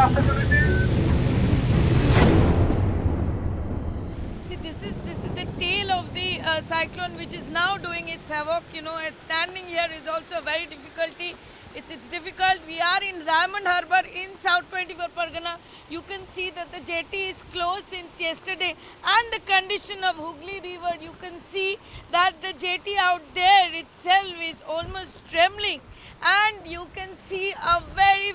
See, this is the tail of the cyclone, which is now doing its havoc. You know, it's standing here is also very difficulty. It's difficult. We are in Diamond Harbour in South 24 Pargana. You can see that the jetty is closed since yesterday, and the condition of Hooghly River. You can see that the jetty out there itself is almost trembling, and you can see a very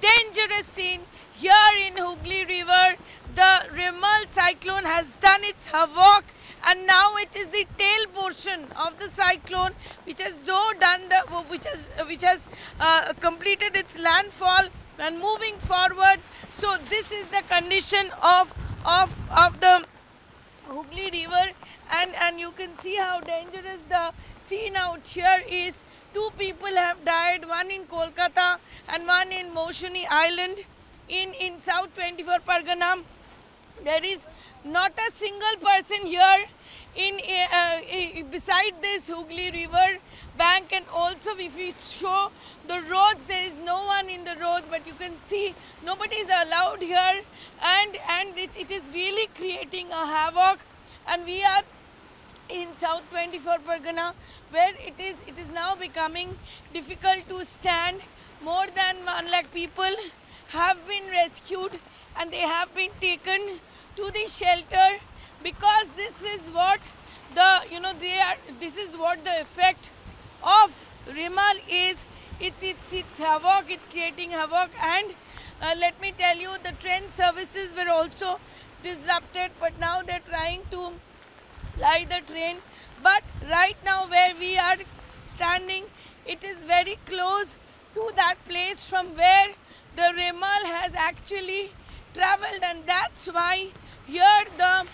dangerous scene here in Hooghly River. The Remal cyclone has done its havoc, and now it is the tail portion of the cyclone which has completed its landfall and moving forward. So this is the condition of the Hooghly River, and you can see how dangerous the scene out here is. 2 people have died, one in Kolkata and one in Moshuni Island in South 24 Pargana. There is not a single person here beside this Hooghly River bank, and also if we show the roads, there is no one in the roads, but you can see nobody is allowed here, and it is really creating a havoc. And we are in South 24 Pargana, where it is now becoming difficult to stand. More than 1 lakh people have been rescued, and they have been taken to the shelter, because this is what this is what the effect of Remal is. It's havoc. It's creating havoc, and let me tell you, the train services were also disrupted, but now they're trying to ply the train. But right now where we are standing, it is very close to that place from where the Remal has actually traveled, and that's why here the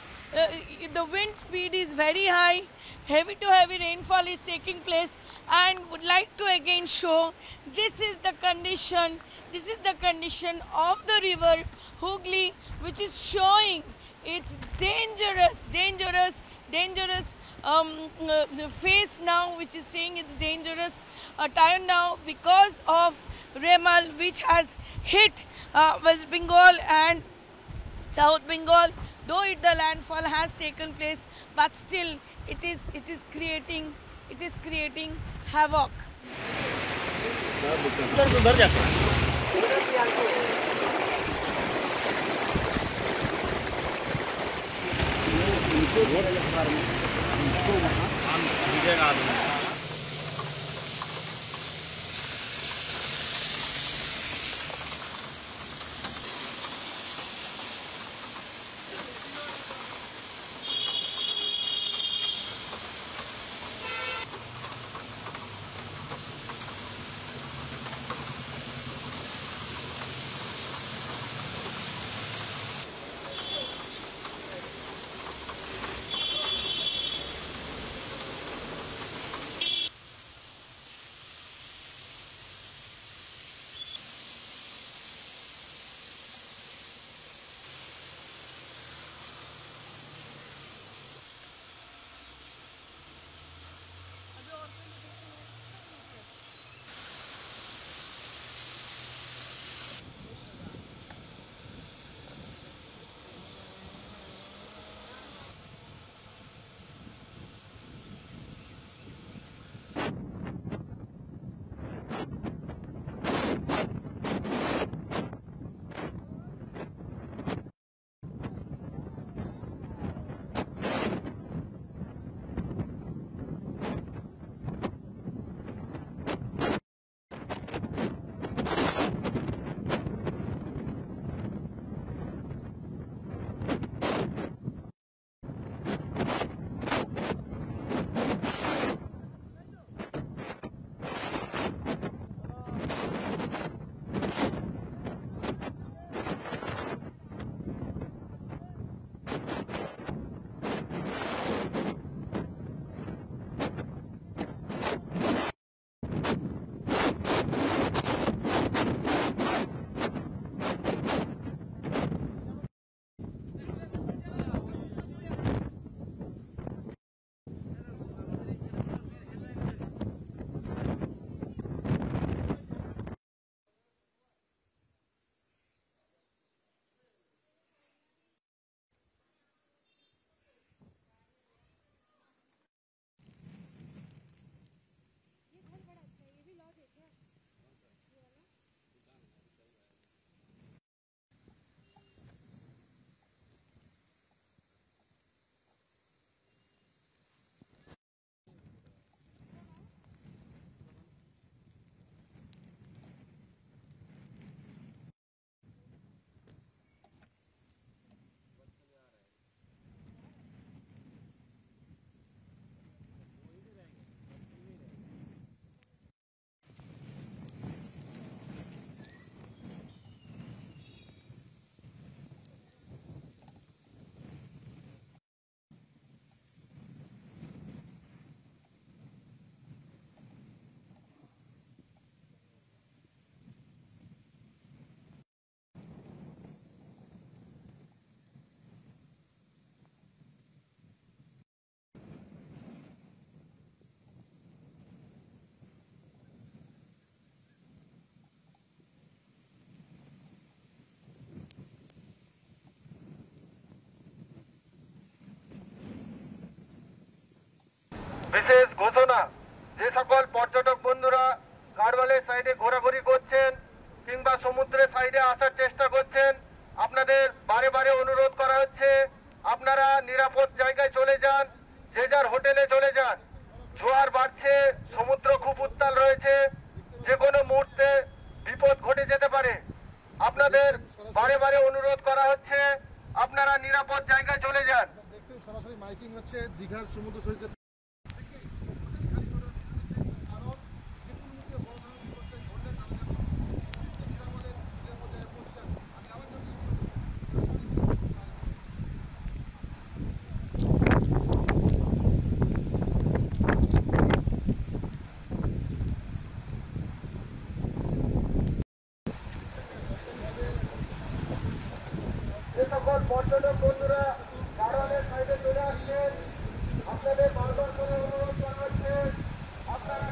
wind speed is very high. Heavy to heavy rainfall is taking place, and would like to again show this is the condition of the river Hooghly, which is showing its dangerous face now, which is saying it's dangerous time now because of Remal, which has hit West Bengal and South Bengal. Though the landfall has taken place, but still it is creating havoc. বিশেষ ঘোষণা, যে সকল পর্যটক বন্ধুরা গাড়ওয়ালের সাইডে ঘোরাঘুরি করছেন কিংবা সমুদ্রের সাইডে আসার চেষ্টা করছেন, আপনাদের বারে বারে অনুরোধ করা হচ্ছে আপনারা নিরাপদ জায়গায় চলে যান, যে যার হোটেলে চলে যান। জোয়ার বাড়ছে, সমুদ্র খুব উত্তাল রয়েছে, যে কোনো মুহূর্তে বিপদ ঘটে যেতে পারে। আপনাদের বারে বারে অনুরোধ করা হচ্ছে আপনারা নিরাপদ জায়গায় চলে যান। দেখছেন সরাসরি মাইকিং হচ্ছে দীঘার সমুদ্র সৈকত। যে সকল পর্যটক বন্ধুরা গাড়ওয়ালের সাইডে চলে আসছেন, আপনাদের বারবার করে অনুরোধ করা হচ্ছে আপনারা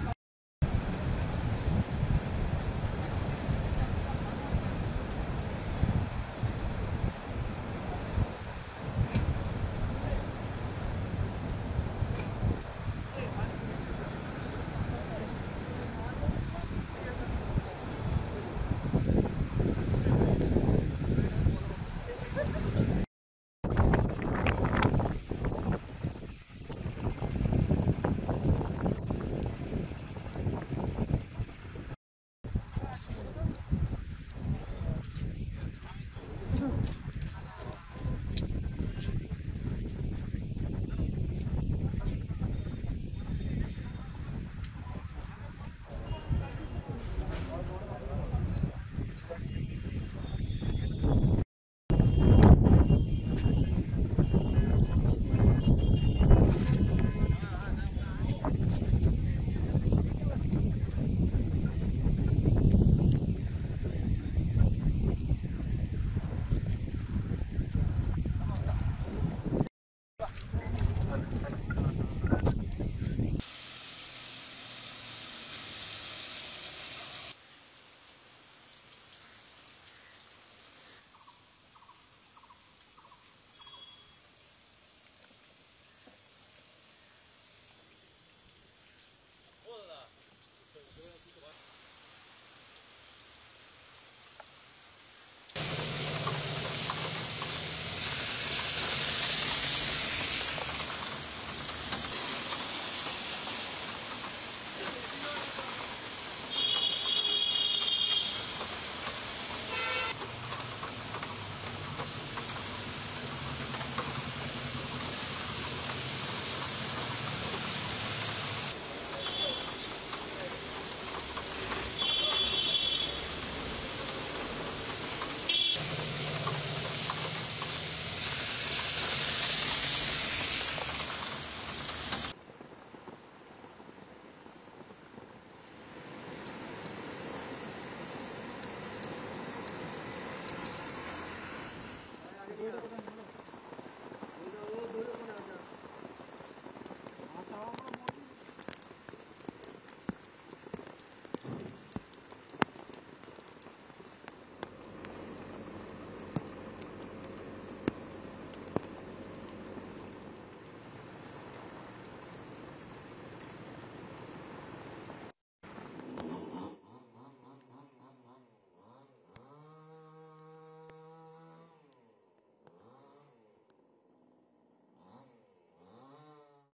ভিডিওটা কোথায়